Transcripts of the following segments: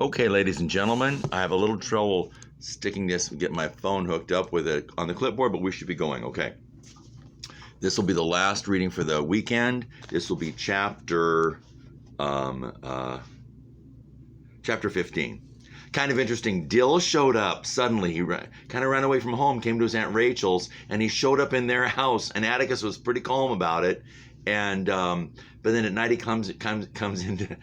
Okay, ladies and gentlemen, I have a little trouble sticking this and getting my phone hooked up with it on the clipboard, but we should be going. Okay. This will be the last reading for the weekend. This will be chapter 15. Kind of interesting. Dill showed up suddenly. He kind of ran away from home, came to his Aunt Rachel's, and he showed up in their house. And Atticus was pretty calm about it. And but then at night he comes in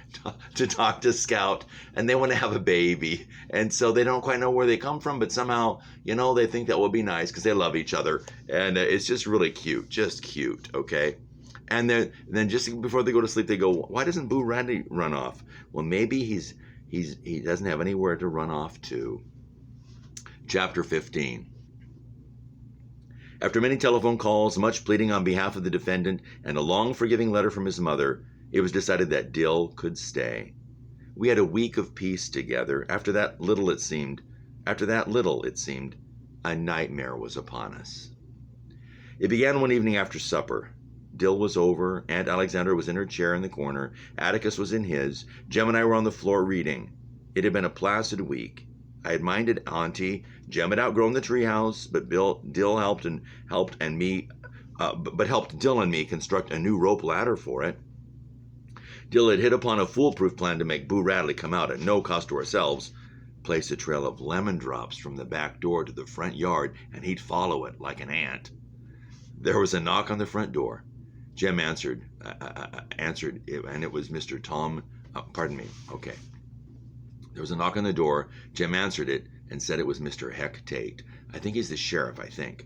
to talk to Scout, and they want to have a baby. And so they don't quite know where they come from, but somehow, they think that will be nice because they love each other. And it's just really cute, just cute, okay? And then just before they go to sleep, they go, why doesn't Boo Radley run off? Well, maybe he doesn't have anywhere to run off to. Chapter 15. After many telephone calls, much pleading on behalf of the defendant, and a long forgiving letter from his mother, it was decided that Dill could stay. We had a week of peace together. After that little, it seemed, a nightmare was upon us. It began one evening after supper. Dill was over, Aunt Alexandra was in her chair in the corner, Atticus was in his, Jem and I were on the floor reading. It had been a placid week. I had minded Auntie. Jem had outgrown the treehouse, but Dill helped Dill and me construct a new rope ladder for it. Dill had hit upon a foolproof plan to make Boo Radley come out at no cost to ourselves, place a trail of lemon drops from the back door to the front yard, and he'd follow it like an ant. There was a knock on the front door. Jem answered, and it was Mr. Tom. Pardon me. Okay. There was a knock on the door. Jem answered it and said it was Mr. Heck Tate. I think he's the sheriff, I think.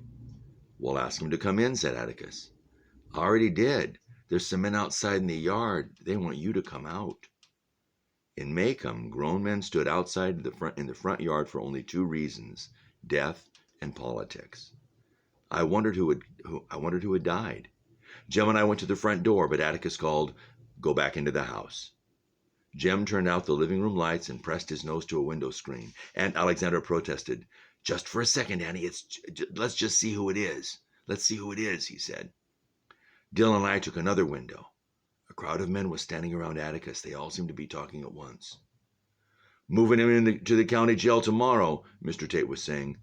Well, ask him to come in, said Atticus. I already did. There's some men outside in the yard. They want you to come out. In Maycomb, grown men stood outside in the front yard for only two reasons: death and politics. I wondered who had died. Jem and I went to the front door, but Atticus called, "Go back into the house." Jem turned out the living room lights and pressed his nose to a window screen. Aunt Alexandra protested. "Just for a second, Annie. Let's just see who it is. Let's see who it is," he said. Dill and I took another window. A crowd of men was standing around Atticus. They all seemed to be talking at once. "Moving him to the county jail tomorrow," Mr. Tate was saying.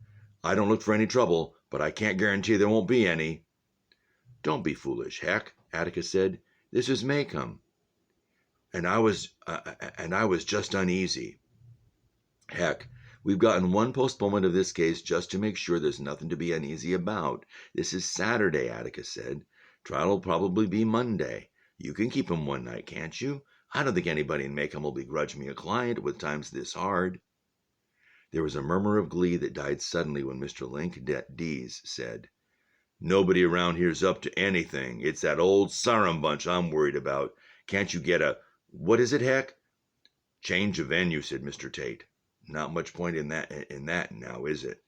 "I don't look for any trouble, but I can't guarantee there won't be any." "Don't be foolish, Heck," Atticus said. "This is Maycomb. And I was just uneasy. Heck, we've gotten one postponement of this case just to make sure there's nothing to be uneasy about. This is Saturday," Atticus said. "Trial will probably be Monday. You can keep him one night, can't you? I don't think anybody in Maycomb will begrudge me a client with times this hard." There was a murmur of glee that died suddenly when Mr. Link Dees said, "Nobody around here's up to anything. It's that old Sarum bunch I'm worried about. Can't you get a... What is it, Heck?" "Change of venue," said Mr. Tate. "Not much point in that now, is it?"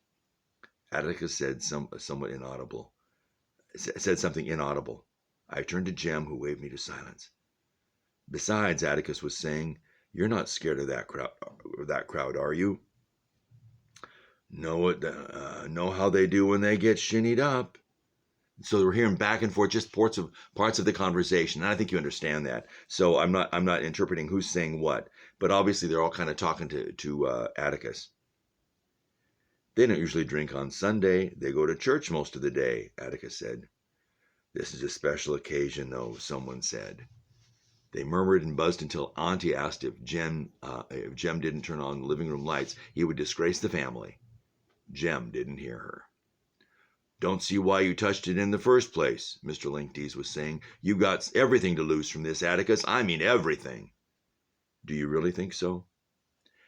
Atticus said something inaudible. I turned to Jem, who waved me to silence. "Besides," Atticus was saying, "you're not scared of that crowd, are you?" Know how they do when they get shinnied up." So we're hearing back and forth, just parts of the conversation, and I think you understand that. So I'm not interpreting who's saying what, but obviously they're all kind of talking to Atticus. "They don't usually drink on Sunday. They go to church most of the day," Atticus said. "This is a special occasion, though," someone said. They murmured and buzzed until Auntie asked if Jem didn't turn on the living room lights, he would disgrace the family. Jem didn't hear her. "Don't see why you touched it in the first place," Mr. Linkdees was saying. "You've got everything to lose from this, Atticus. I mean everything." "Do you really think so?"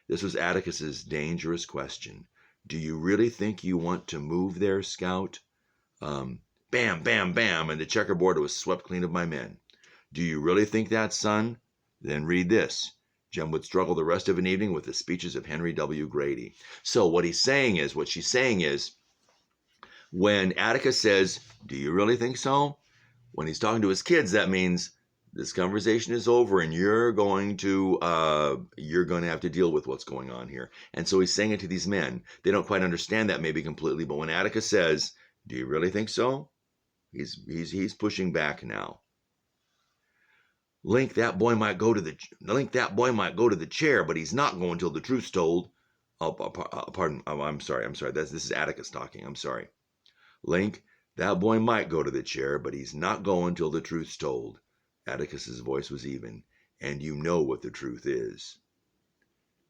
This was Atticus's dangerous question. "Do you really think you want to move there, Scout?" Bam, bam, bam, and the checkerboard was swept clean of my men. "Do you really think that, son? Then read this." Jem would struggle the rest of an evening with the speeches of Henry W. Grady. So what she's saying is, when Atticus says, "Do you really think so?" when he's talking to his kids, that means this conversation is over and you're going to have to deal with what's going on here. And so he's saying it to these men. They don't quite understand that maybe completely, but when Atticus says, "Do you really think so?" he's pushing back now. Link, that boy might go to the chair, but he's not going till the truth's told. Oh, pardon. Oh, I'm sorry. This is Atticus talking. I'm sorry. Link, that boy might go to the chair, but he's not going till the truth's told. Atticus's voice was even. And you know what the truth is.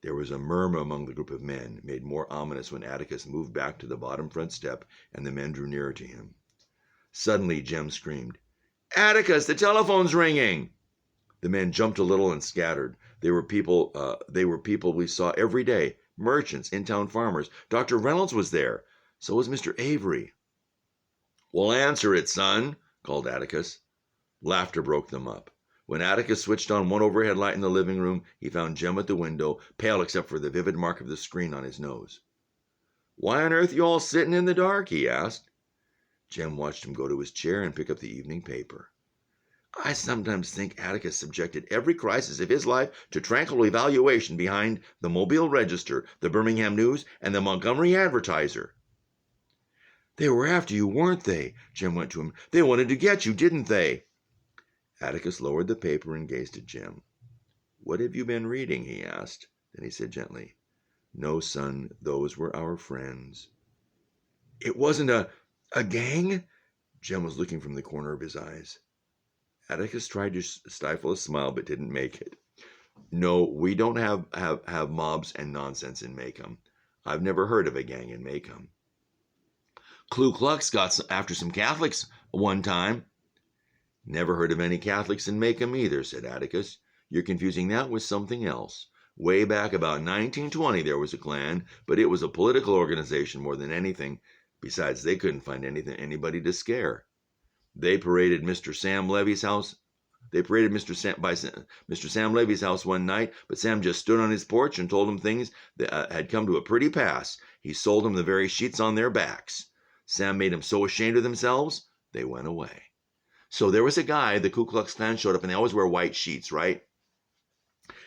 There was a murmur among the group of men, made more ominous when Atticus moved back to the bottom front step and the men drew nearer to him. Suddenly, Jem screamed, "Atticus, the telephone's ringing!" The men jumped a little and scattered. They were people we saw every day, merchants, in-town farmers. Dr. Reynolds was there. So was Mr. Avery. "Well, answer it, son," called Atticus. Laughter broke them up. When Atticus switched on one overhead light in the living room, he found Jem at the window, pale except for the vivid mark of the screen on his nose. "Why on earth you all sitting in the dark?" he asked. Jem watched him go to his chair and pick up the evening paper. "I sometimes think Atticus subjected every crisis of his life to tranquil evaluation behind the Mobile Register, the Birmingham News, and the Montgomery Advertiser." "They were after you, weren't they?" Jem went to him. "They wanted to get you, didn't they?" Atticus lowered the paper and gazed at Jem. "What have you been reading?" he asked. Then he said gently, "No, son, those were our friends." "It wasn't a gang?" Jem was looking from the corner of his eyes. Atticus tried to stifle a smile but didn't make it. "No, we don't have mobs and nonsense in Maycomb. I've never heard of a gang in Maycomb." "Ku Klux got after some Catholics one time." "Never heard of any Catholics in Maycomb either," said Atticus. "You're confusing that with something else. Way back about 1920 there was a Klan, but it was a political organization more than anything. Besides, they couldn't find anybody to scare. They paraded Mr. Sam Levy's house. They paraded Mr. Sam Levy's house one night, but Sam just stood on his porch and told them things that had come to a pretty pass. He sold them the very sheets on their backs. Sam made them so ashamed of themselves, they went away. So there was a guy, the Ku Klux Klan showed up, and they always wear white sheets, right?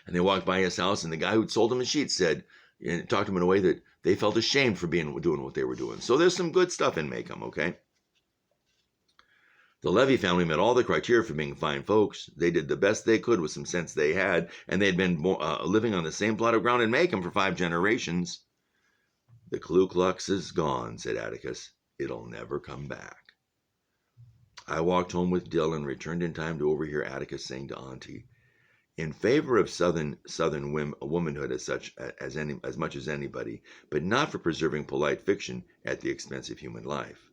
And they walked by his house, and the guy who'd sold them the sheets said, and talked to them in a way that they felt ashamed for doing what they were doing. So there's some good stuff in Maycomb, okay? The Levy family met all the criteria for being fine folks. They did the best they could with some sense they had, and they'd been living on the same plot of ground in Maycomb for 5 generations. "The Ku Klux is gone," said Atticus. "It'll never come back." I walked home with Dill and returned in time to overhear Atticus saying to Auntie, "In favor of Southern womanhood as much as anybody, but not for preserving polite fiction at the expense of human life."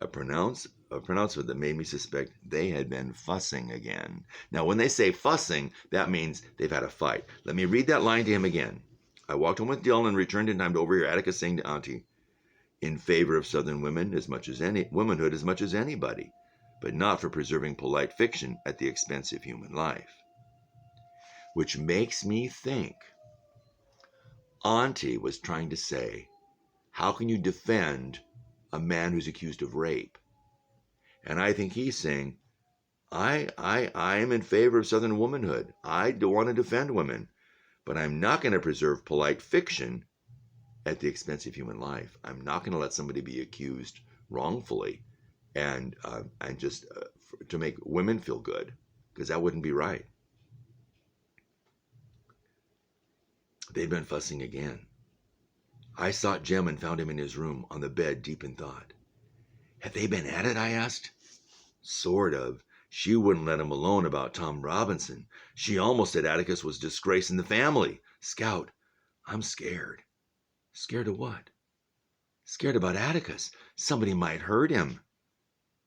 A pronouncement that made me suspect they had been fussing again. Now, when they say fussing, that means they've had a fight. Let me read that line to him again. I walked home with Dill and returned in time to overhear Atticus saying to Auntie, "In favor of Southern womanhood as much as anybody, but not for preserving polite fiction at the expense of human life." Which makes me think Auntie was trying to say, how can you defend a man who's accused of rape? And I think he's saying, I am in favor of Southern womanhood. I don't want to defend women, but I'm not going to preserve polite fiction at the expense of human life. I'm not going to let somebody be accused wrongfully and just to make women feel good, because that wouldn't be right. They'd been fussing again. I sought Jem and found him in his room on the bed, deep in thought. "Have they been at it?" I asked. "Sort of. She wouldn't let him alone about Tom Robinson. She almost said Atticus was disgracing the family. Scout, I'm scared." "Scared of what?" "Scared about Atticus. Somebody might hurt him."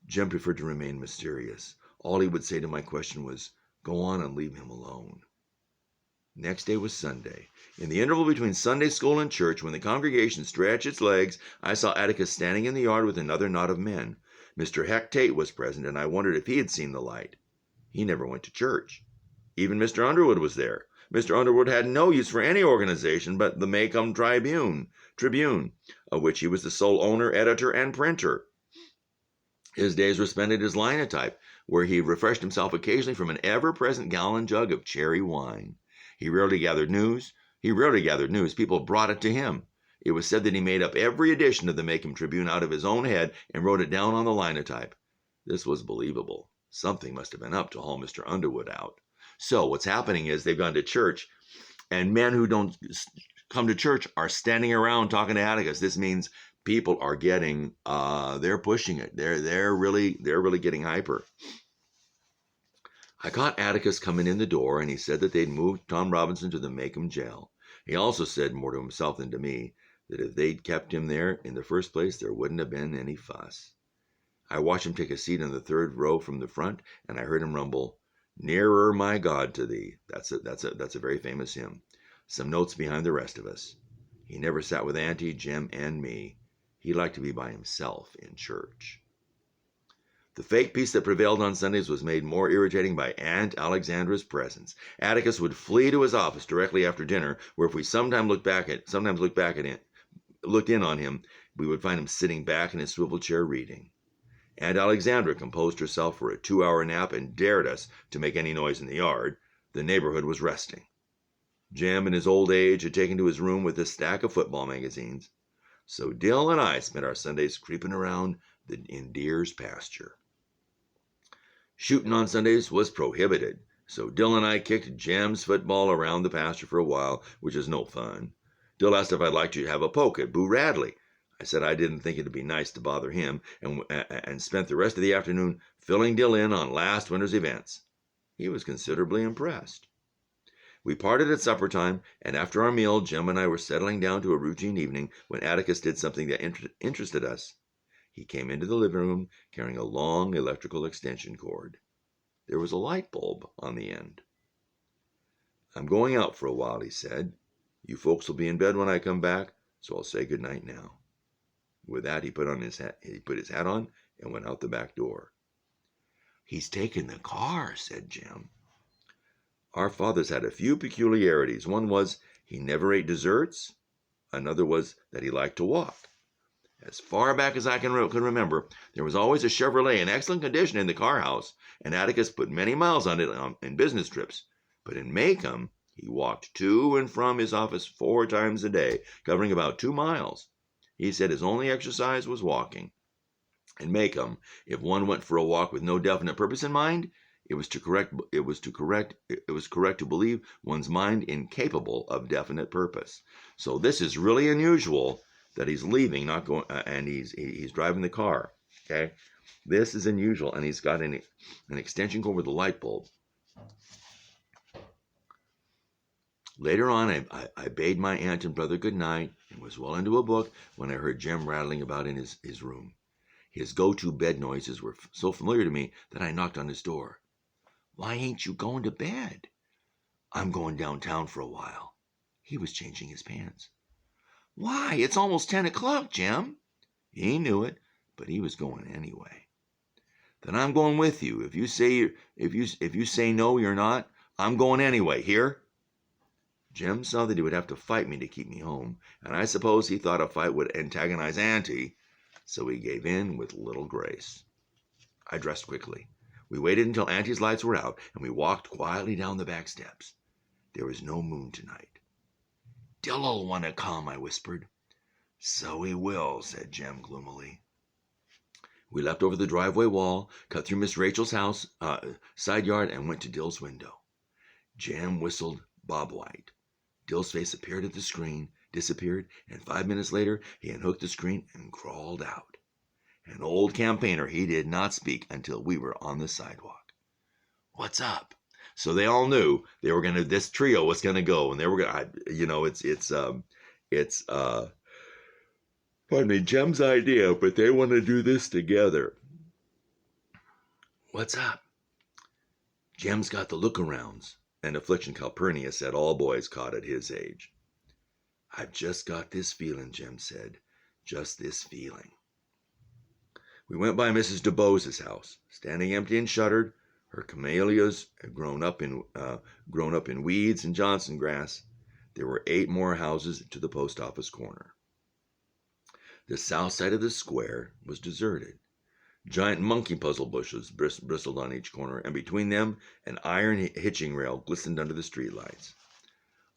Jem preferred to remain mysterious. All he would say to my question was, "Go on and leave him alone." Next day was Sunday. In the interval between Sunday school and church, when the congregation stretched its legs, I saw Atticus standing in the yard with another knot of men. Mr. Heck Tate was present, and I wondered if he had seen the light. He never went to church. Even Mr. Underwood was there. Mr. Underwood had no use for any organization but the Maycomb Tribune, of which he was the sole owner, editor, and printer. His days were spent at his linotype, where he refreshed himself occasionally from an ever-present gallon jug of cherry wine. He rarely gathered news. People brought it to him. It was said that he made up every edition of the Maycomb Tribune out of his own head and wrote it down on the linotype. This was believable. Something must have been up to haul Mr. Underwood out. So what's happening is they've gone to church, and men who don't come to church are standing around talking to Atticus. This means people are getting, they're pushing it. They're really getting hyper. I caught Atticus coming in the door, and he said that they'd moved Tom Robinson to the Macomb jail. He also said, more to himself than to me, that if they'd kept him there in the first place, there wouldn't have been any fuss. I watched him take a seat in the third row from the front, and I heard him rumble, "Nearer, my God, to thee." That's a very famous hymn. Some notes behind the rest of us. He never sat with Auntie, Jim, and me. He liked to be by himself in church. The fake peace that prevailed on Sundays was made more irritating by Aunt Alexandra's presence. Atticus would flee to his office directly after dinner, where if we sometimes looked in on him, we would find him sitting back in his swivel chair reading. Aunt Alexandra composed herself for a 2-hour nap and dared us to make any noise in the yard. The neighborhood was resting. Jim, in his old age, had taken to his room with a stack of football magazines. So Dill and I spent our Sundays creeping around in deer's pasture. Shooting on Sundays was prohibited, so Dill and I kicked Jim's football around the pasture for a while, which is no fun. Dill asked if I'd like to have a poke at Boo Radley. I said I didn't think it'd be nice to bother him, and spent the rest of the afternoon filling Dill in on last winter's events. He was considerably impressed. We parted at supper time, and after our meal, Jim and I were settling down to a routine evening when Atticus did something that interested us. He came into the living room carrying a long electrical extension cord. There was a light bulb on the end. "I'm going out for a while," he said. "You folks will be in bed when I come back, so I'll say good night now." With that, he put his hat on and went out the back door. "He's taken the car," said Jim. Our fathers had a few peculiarities. One was he never ate desserts. Another was that he liked to walk. As far back as I can remember, there was always a Chevrolet in excellent condition in the car house, and Atticus put many miles on it in business trips. But in Macomb, he walked to and from his office 4 times a day, covering about 2 miles. He said his only exercise was walking. In Macomb, if one went for a walk with no definite purpose in mind, it was correct to believe one's mind incapable of definite purpose. So this is really unusual that he's leaving, not going, and he's driving the car. Okay, this is unusual, and he's got an extension cord with a light bulb. Later on, I bade my aunt and brother good night and was well into a book when I heard Jim rattling about in his room. His go-to bed noises were so familiar to me that I knocked on his door. "Why ain't you going to bed?" "I'm going downtown for a while." He was changing his pants. "Why, it's almost 10 o'clock, Jim." He knew it, but he was going anyway. "Then I'm going with you. If you say no, you're not. I'm going anyway. Hear?" Jim saw that he would have to fight me to keep me home, and I suppose he thought a fight would antagonize Auntie, so he gave in with little grace. I dressed quickly. We waited until Auntie's lights were out, and we walked quietly down the back steps. There was no moon tonight. "Dill'll want to come," I whispered. "So he will," said Jim gloomily. We leapt over the driveway wall, cut through Miss Rachel's house, side yard, and went to Dill's window. Jim whistled Bob White. Dill's face appeared at the screen, disappeared, and 5 minutes later he unhooked the screen and crawled out. An old campaigner, he did not speak until we were on the sidewalk. "What's up?" So they all knew this trio was gonna go, and they were gonna, it's pardon me, Jim's idea, but they want to do this together. "What's up?" "Jim's got the look-arounds, an affliction Calpurnia said all boys caught at his age." "I've just got this feeling," Jim said, "just this feeling." We went by Mrs. DeBose's house, standing empty and shuttered. Her camellias had grown up in weeds and Johnson grass. There were 8 more houses to the post office corner. The south side of the square was deserted. Giant monkey puzzle bushes bristled on each corner, and between them an iron hitching rail glistened under the streetlights.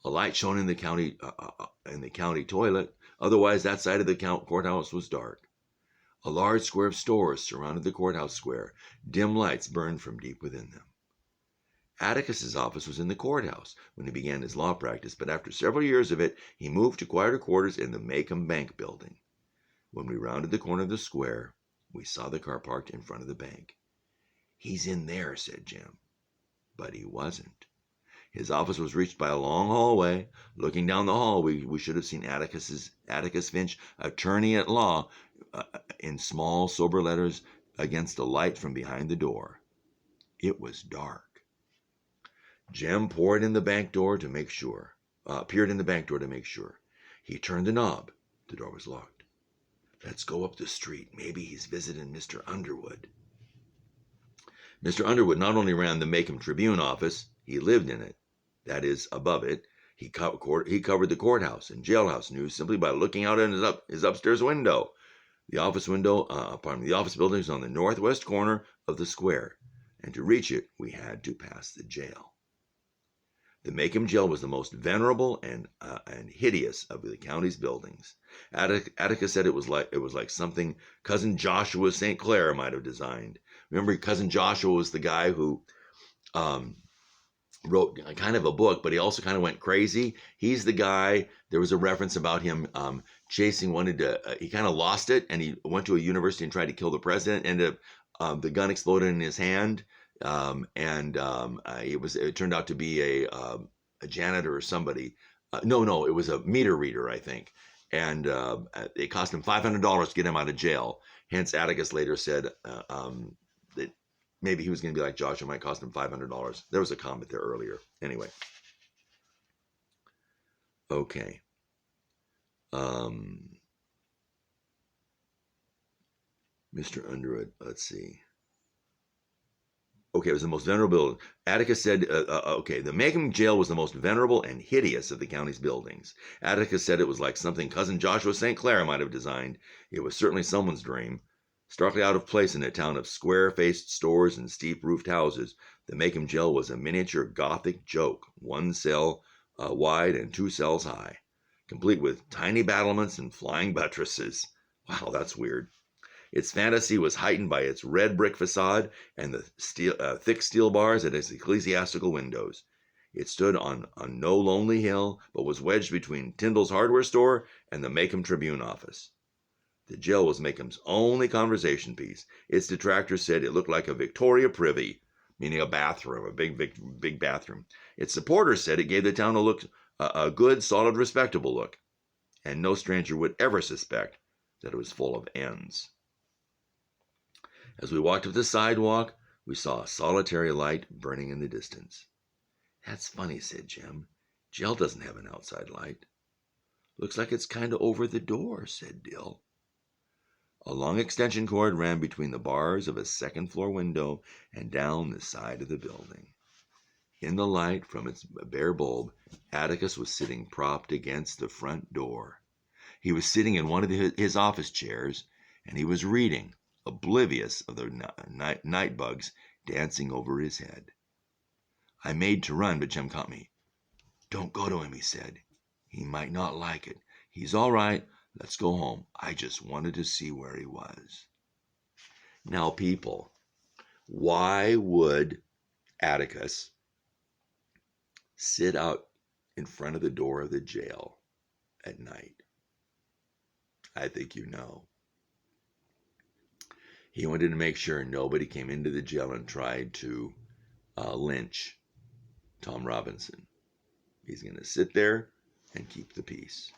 A light shone in the county toilet. Otherwise, that side of the courthouse was dark. A large square of stores surrounded the courthouse square. Dim lights burned from deep within them. Atticus's office was in the courthouse when he began his law practice, but after several years of it, he moved to quieter quarters in the Macomb Bank building. When we rounded the corner of the square, we saw the car parked in front of the bank. "He's in there," said Jim. But he wasn't. His office was reached by a long hallway. Looking down the hall, we should have seen Atticus Finch, attorney at law, in small, sober letters against a light from behind the door. It was dark. Jim peered in the bank door to make sure. He turned the knob. The door was locked. "Let's go up the street. Maybe he's visiting Mr. Underwood." Mr. Underwood not only ran the Macomb Tribune office, he lived in it. That is, above it. He covered the courthouse and jailhouse news simply by looking out in his upstairs window. The office building is on the northwest corner of the square, and to reach it, we had to pass the jail. The Macomb jail was the most venerable and hideous of the county's buildings. Atticus said it was like something Cousin Joshua St. Clair might have designed. Remember, Cousin Joshua was the guy who wrote kind of a book, but he also kind of went crazy. He's the guy. There was a reference about him he kind of lost it, and he went to a university and tried to kill the president. The gun exploded in his hand. It turned out to be a janitor or somebody. No, it was a meter reader, I think. And it cost him $500 to get him out of jail. Hence, Atticus later said that maybe he was going to be like Josh. It might cost him $500. There was a comment there earlier. Anyway. Okay. Mr. Underwood, let's see. Okay, it was the most venerable. Atticus said, the Macomb jail was the most venerable and hideous of the county's buildings. Atticus said it was like something Cousin Joshua St. Clair might have designed. It was certainly someone's dream. Starkly out of place in a town of square-faced stores and steep-roofed houses, the Macomb jail was a miniature Gothic joke, 1 cell wide and 2 cells high, complete with tiny battlements and flying buttresses. Wow, that's weird. Its fantasy was heightened by its red brick facade and the thick steel bars at its ecclesiastical windows. It stood on no lonely hill, but was wedged between Tyndall's hardware store and the Macomb Tribune office. The jail was Macomb's only conversation piece. Its detractors said it looked like a Victoria privy, meaning a bathroom, a big bathroom. Its supporters said it gave the town a good, solid, respectable look, and no stranger would ever suspect that it was full of ends. As we walked up the sidewalk, we saw a solitary light burning in the distance. "That's funny," said Jim. "Jail doesn't have an outside light." "Looks like it's kind of over the door," said Dill. A long extension cord ran between the bars of a second-floor window and down the side of the building. In the light from its bare bulb, Atticus was sitting propped against the front door. He was sitting in one of his office chairs, and he was reading, oblivious of the night bugs dancing over his head. I made to run, but Jim caught me. "Don't go to him," he said. "He might not like it. He's all right. Let's go home. I just wanted to see where he was." Now, people, why would Atticus sit out in front of the door of the jail at night? I think you know. He wanted to make sure nobody came into the jail and tried to lynch Tom Robinson. He's going to sit there and keep the peace.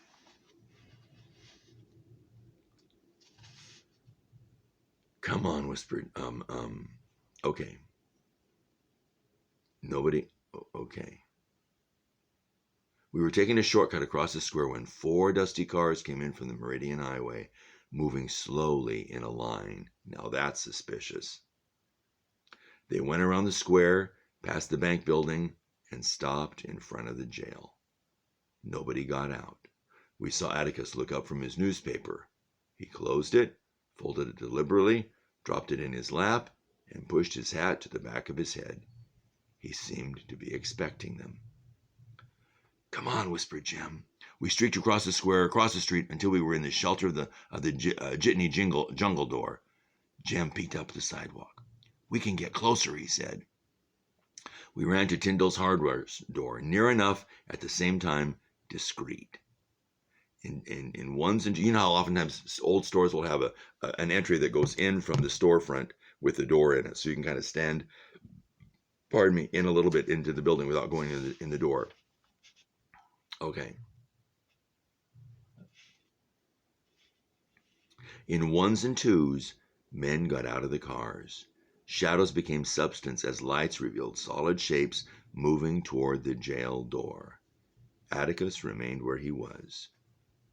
"Come on," whispered. Okay. Nobody. Okay. We were taking a shortcut across the square when 4 dusty cars came in from the Meridian Highway, moving slowly in a line. Now that's suspicious. They went around the square, past the bank building, and stopped in front of the jail. Nobody got out. We saw Atticus look up from his newspaper. He closed it, folded it deliberately, dropped it in his lap, and pushed his hat to the back of his head. He seemed to be expecting them. "Come on," whispered Jim. We streaked across the street, until we were in the shelter of the Jitney jungle door. Jim peeked up the sidewalk. "We can get closer," he said. We ran to Tyndall's hardware door, near enough, at the same time, discreet. In ones and you know how oftentimes old stores will have an entry that goes in from the storefront with the door in it, so you can kind of stand, pardon me, in a little bit into the building without going in the door. Okay. In ones and twos, men got out of the cars. Shadows became substance as lights revealed solid shapes moving toward the jail door. Atticus remained where he was.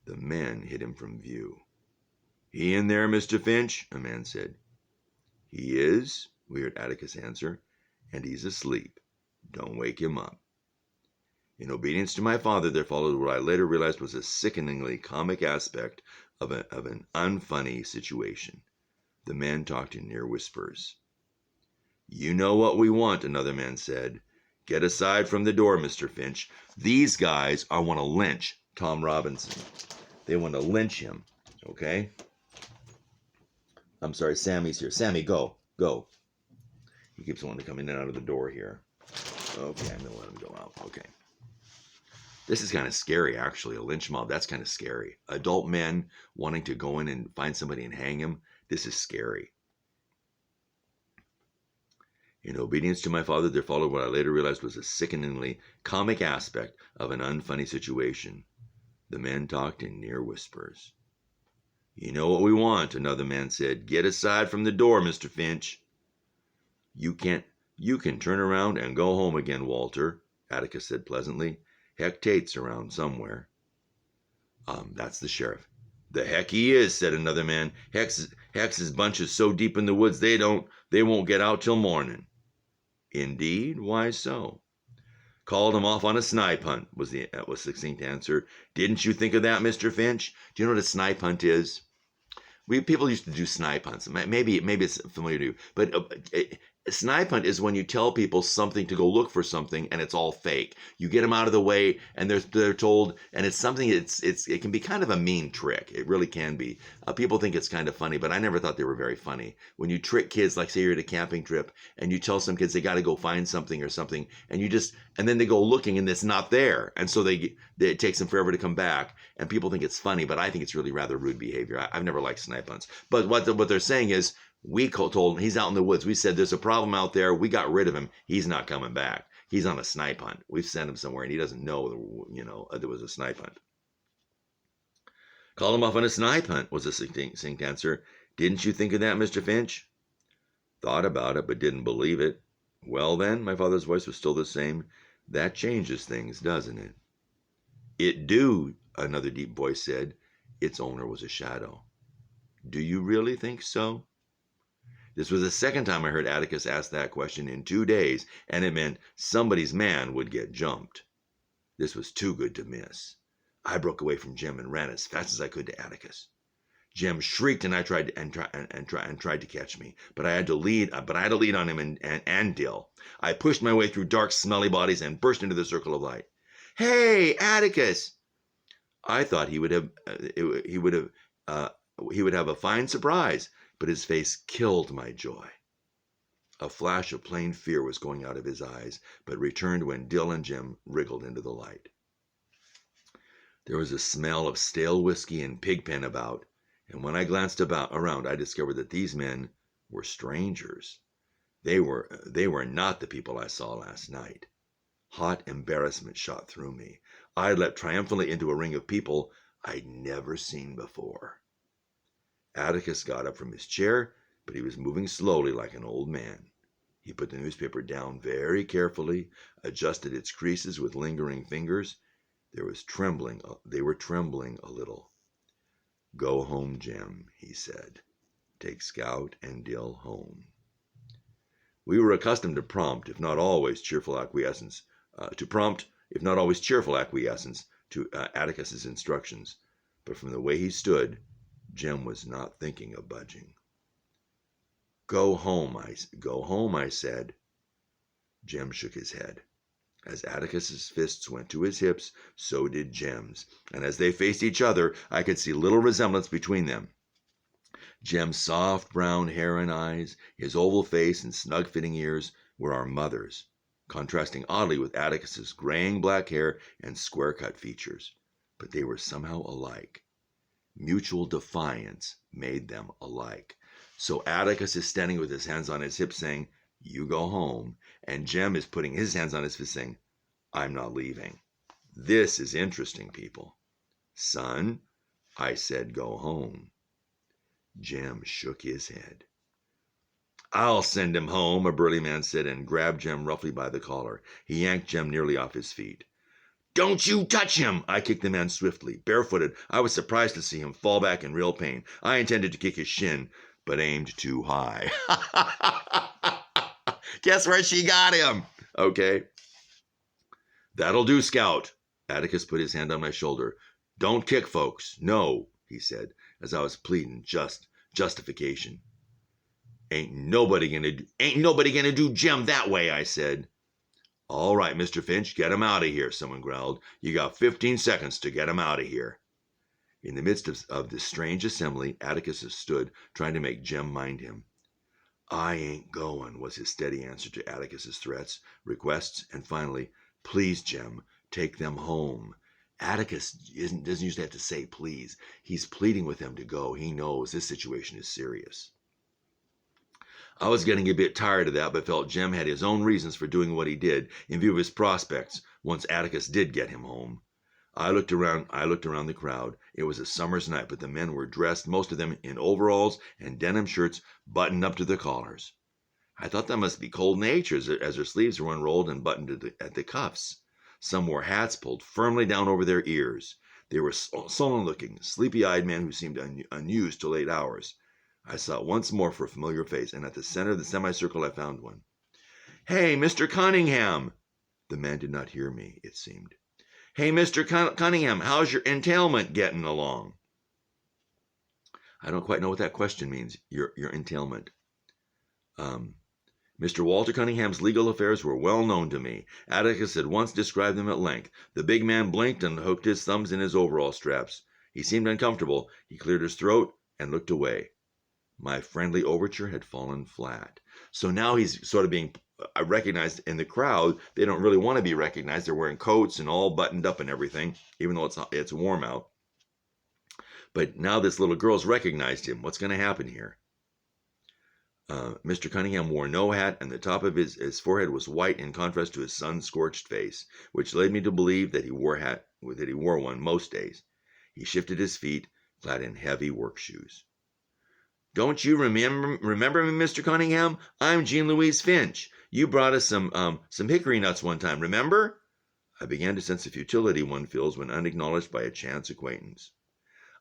The men hid him from view. "He in there, Mr. Finch?" a man said. "He is," we heard Atticus answer, "and he's asleep. Don't wake him up." In obedience to my father, there followed what I later realized was a sickeningly comic aspect of an unfunny situation. The men talked in near whispers. "You know what we want," another man said. "Get aside from the door, Mr. Finch. These guys want to lynch Tom Robinson. They want to lynch him, okay?" I'm sorry, Sammy's here. Sammy, go. He keeps wanting to come in and out of the door here. Okay, I'm going to let him go out. Okay. This is kind of scary, actually. A lynch mob, that's kind of scary. Adult men wanting to go in and find somebody and hang him. This is scary. In obedience to my father, there followed what I later realized was a sickeningly comic aspect of an unfunny situation. The men talked in near whispers. "You know what we want," another man said. "Get aside from the door, Mr. Finch." You can turn around and go home again, Walter," Atticus said pleasantly. "Heck Tate's around somewhere." That's the sheriff. "The heck he is," said another man. Hex's bunch is so deep in the woods they won't get out till morning." "Indeed? Why so?" "Called him off on a snipe hunt," was the succinct answer. "Didn't you think of that, Mr. Finch? Do you know what a snipe hunt is?" People used to do snipe hunts. Maybe it's familiar to you, but a snipe hunt is when you tell people something to go look for something, and it's all fake. You get them out of the way, and they're told, and it's something. It can be kind of a mean trick. It really can be. People think it's kind of funny, but I never thought they were very funny. When you trick kids, like say you're at a camping trip, and you tell some kids they got to go find something or something, and then they go looking, and it's not there, and so it takes them forever to come back, and people think it's funny, but I think it's really rather rude behavior. I've never liked snipe hunts, but what they're saying is, we told him he's out in the woods. We said there's a problem out there. We got rid of him. He's not coming back. He's on a snipe hunt. We've sent him somewhere, and he doesn't know, there was a snipe hunt. "Called him off on a snipe hunt," was a succinct answer. "Didn't you think of that, Mr. Finch?" "Thought about it, but didn't believe it." "Well, then," my father's voice was still the same, "that changes things, doesn't it?" "It do," another deep voice said. Its owner was a shadow. "Do you really think so?" This was the second time I heard Atticus ask that question in 2 days, and it meant somebody's man would get jumped. This was too good to miss. I broke away from Jem and ran as fast as I could to Atticus. Jem shrieked, and tried to catch me, but I had to lead on him and Dill. I pushed my way through dark, smelly bodies and burst into the circle of light. "Hey, Atticus!" I thought he would have a fine surprise, but his face killed my joy. A flash of plain fear was going out of his eyes, but returned when Dill and Jem wriggled into the light. There was a smell of stale whiskey and pigpen about, and when I glanced around, I discovered that these men were strangers. They were not the people I saw last night. Hot embarrassment shot through me. I leapt triumphantly into a ring of people I'd never seen before. Atticus got up from his chair, but he was moving slowly like an old man. He put the newspaper down very carefully, adjusted its creases with lingering fingers. They were trembling a little. "Go home, Jem," he said. "Take Scout and Dill home." We were accustomed to prompt, if not always cheerful acquiescence to Atticus's instructions, but from the way he stood, Jem was not thinking of budging. Go home, I said. Jem shook his head. As Atticus's fists went to his hips, so did Jem's, and as they faced each other, I could see little resemblance between them. Jem's soft brown hair and eyes, his oval face and snug-fitting ears were our mother's. contrasting oddly with Atticus's graying black hair and square-cut features. But they were somehow alike. Mutual defiance made them alike. So Atticus is standing with his hands on his hips saying, "You go home," and Jem is putting his hands on his fists saying, "I'm not leaving." This is interesting, people. "Son," I said, "go home." Jem shook his head. "I'll send him home," a burly man said, and grabbed Jem roughly by the collar. He yanked Jem nearly off his feet. "Don't you touch him!" I kicked the man swiftly. Barefooted, I was surprised to see him fall back in real pain. I intended to kick his shin, but aimed too high. Guess where she got him? Okay. "That'll do, Scout." Atticus put his hand on my shoulder. "Don't kick folks. No," he said, as I was pleading justification. Ain't nobody gonna do Jem that way," I said. "All right, Mr. Finch, get him out of here," someone growled. "You got 15 seconds to get him out of here." In the midst of this strange assembly, Atticus stood, trying to make Jem mind him. "I ain't going," was his steady answer to Atticus's threats, requests, and finally, "Please, Jem, take them home." Atticus doesn't usually have to say please. He's pleading with them to go. He knows this situation is serious. I was getting a bit tired of that, but felt Jem had his own reasons for doing what he did in view of his prospects once Atticus did get him home. I looked around the crowd. It was a summer's night, but the men were dressed, most of them in overalls and denim shirts buttoned up to their collars. I thought that must be cold natures, as their sleeves were unrolled and buttoned at the cuffs. Some wore hats pulled firmly down over their ears. They were sullen-looking, sleepy-eyed men who seemed unused to late hours. I sought once more for a familiar face, and at the center of the semicircle I found one. "Hey, Mr. Cunningham!" The man did not hear me, it seemed. "Hey, Mr. Cunningham, how's your entailment getting along?" I don't quite know what that question means, your entailment. Mr. Walter Cunningham's legal affairs were well known to me. Atticus had once described them at length. The big man blinked and hooked his thumbs in his overall straps. He seemed uncomfortable. He cleared his throat and looked away. My friendly overture had fallen flat. So now he's sort of being recognized in the crowd. They don't really want to be recognized. They're wearing coats and all buttoned up and everything, even though it's warm out. But now this little girl's recognized him. What's going to happen here? Mr. Cunningham wore no hat, and the top of his forehead was white in contrast to his sun-scorched face, which led me to believe that he wore one most days. He shifted his feet, clad in heavy work shoes. "Don't you remember me, Mr. Cunningham? I'm Jean Louise Finch. You brought us some hickory nuts one time, remember?" I began to sense the futility one feels when unacknowledged by a chance acquaintance.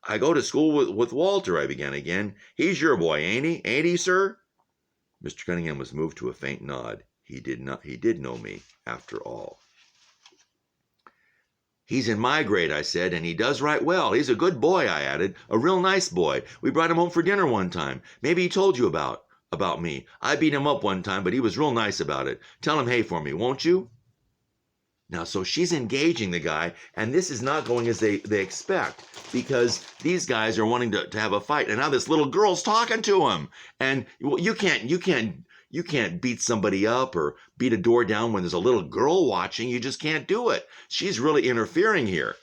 "I go to school with Walter," I began again. "He's your boy, ain't he? Ain't he, sir?" Mr. Cunningham was moved to a faint nod. He did know me, after all. "He's in my grade," I said, "and he does right well. He's a good boy," I added. "A real nice boy. We brought him home for dinner one time. Maybe he told you about me. I beat him up one time, but he was real nice about it. Tell him hey for me, won't you?" Now, so she's engaging the guy, and this is not going as they expect, because these guys are wanting to have a fight, and now this little girl's talking to him. And you can't beat somebody up or beat a door down when there's a little girl watching. You just can't do it. She's really interfering here.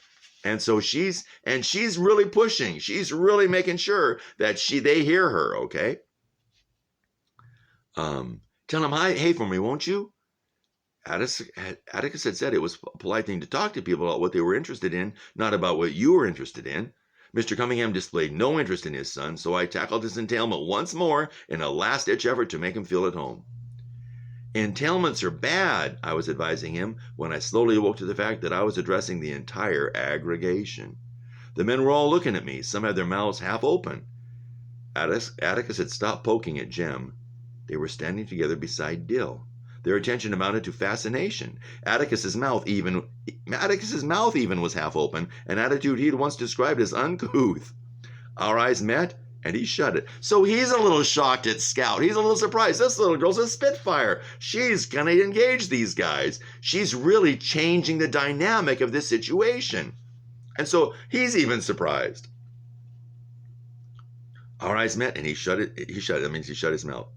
And so she's really pushing. She's really making sure that they hear her, okay? Tell him hey for me, won't you? Atticus had said it was a polite thing to talk to people about what they were interested in, not about what you were interested in. Mr. Cunningham displayed no interest in his son, so I tackled his entailment once more in a last-ditch effort to make him feel at home. "Entailments are bad," I was advising him, when I slowly awoke to the fact that I was addressing the entire aggregation. The men were all looking at me. Some had their mouths half open. Atticus had stopped poking at Jem. They were standing together beside Dill. Their attention amounted to fascination. Atticus's mouth even was half open, an attitude he had once described as uncouth. Our eyes met, and he shut it. So he's a little shocked at Scout. He's a little surprised. This little girl's a spitfire. She's going to engage these guys. She's really changing the dynamic of this situation. And so he's even surprised. Our eyes met, and he shut it. That means he shut his mouth.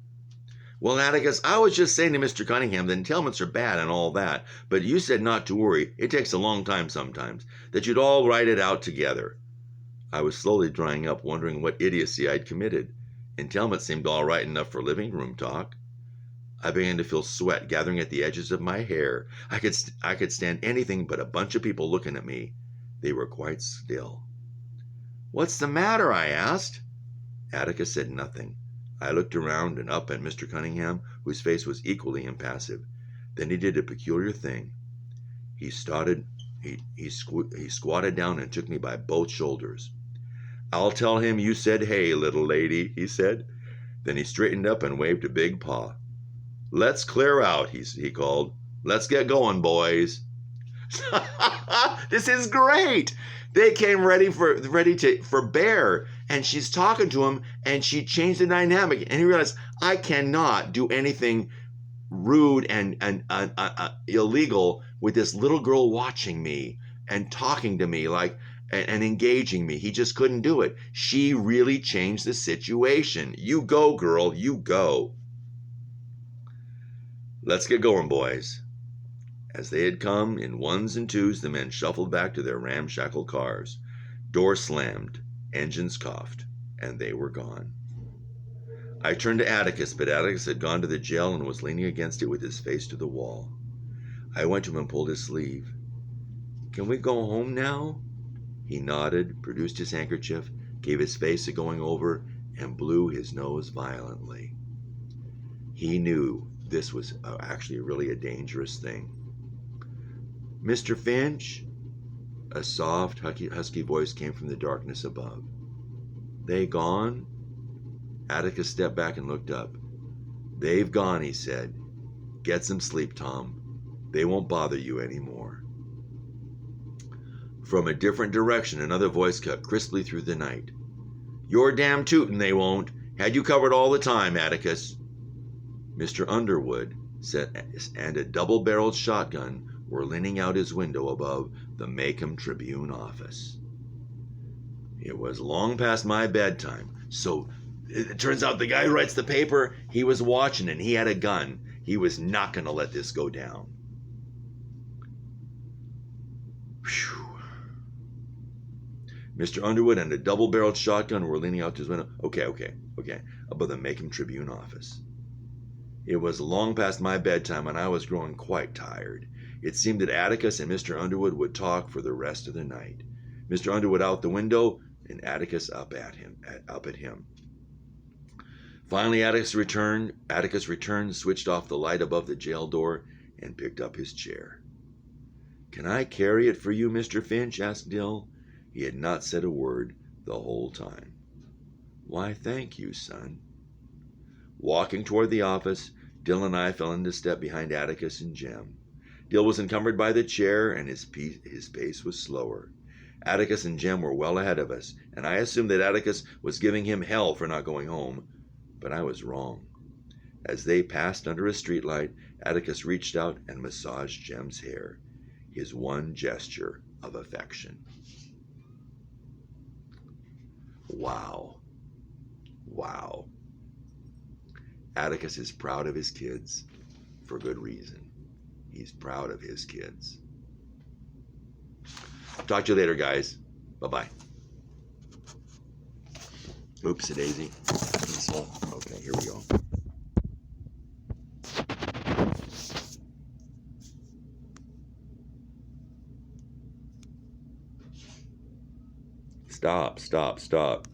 Well, Atticus, I was just saying to Mr. Cunningham that entailments are bad and all that, but you said not to worry. It takes a long time sometimes, that you'd all write it out together. I was slowly drying up, wondering what idiocy I'd committed. Entailment seemed all right enough for living room talk. I began to feel sweat gathering at the edges of my hair. I could stand anything but a bunch of people looking at me. They were quite still. What's the matter? I asked. Atticus said nothing. I looked around and up at Mr. Cunningham, whose face was equally impassive. Then he did a peculiar thing. He squatted down and took me by both shoulders. I'll tell him you said hey, little lady, he said. Then he straightened up and waved a big paw. Let's clear out, he called. Let's get going, boys. This is great. They came ready for Bear, and she's talking to him, and she changed the dynamic. And he realized, I cannot do anything rude and illegal with this little girl watching me and talking to me and engaging me. He just couldn't do it. She really changed the situation. You go, girl, you go. Let's get going, boys. As they had come in ones and twos, the men shuffled back to their ramshackle cars. Doors slammed, engines coughed, and they were gone. I turned to Atticus, but Atticus had gone to the jail and was leaning against it with his face to the wall. I went to him and pulled his sleeve. Can we go home now? He nodded, produced his handkerchief, gave his face a going over, and blew his nose violently. He knew this was actually really a dangerous thing. Mr. Finch? A soft, husky voice came from the darkness above. They gone? Atticus stepped back and looked up. They've gone, he said. Get some sleep, Tom. They won't bother you anymore. From a different direction, another voice cut crisply through the night. You're damn tootin' they won't. Had you covered all the time, Atticus. Mr. Underwood and a double-barreled shotgun were leaning out his window above the Macomb Tribune office. It was long past my bedtime, so it turns out the guy who writes the paper, he was watching and he had a gun. He was not going to let this go down. Whew. Mr. Underwood and a double-barreled shotgun were leaning out his window. Okay, above the Macomb Tribune office. It was long past my bedtime and I was growing quite tired. It seemed that Atticus and Mr. Underwood would talk for the rest of the night. Mr. Underwood out the window and Atticus up at him. Finally, Atticus returned, switched off the light above the jail door, and picked up his chair. Can I carry it for you, Mr. Finch? Asked Dill. He had not said a word the whole time. Why, thank you, son. Walking toward the office, Dill and I fell into step behind Atticus and Jem. Dill was encumbered by the chair, and his pace was slower. Atticus and Jem were well ahead of us, and I assumed that Atticus was giving him hell for not going home, but I was wrong. As they passed under a streetlight, Atticus reached out and massaged Jem's hair, his one gesture of affection. Wow. Atticus is proud of his kids for good reason. He's proud of his kids. Talk to you later, guys. Bye-bye. Oopsie daisy. Okay, here we go. Stop.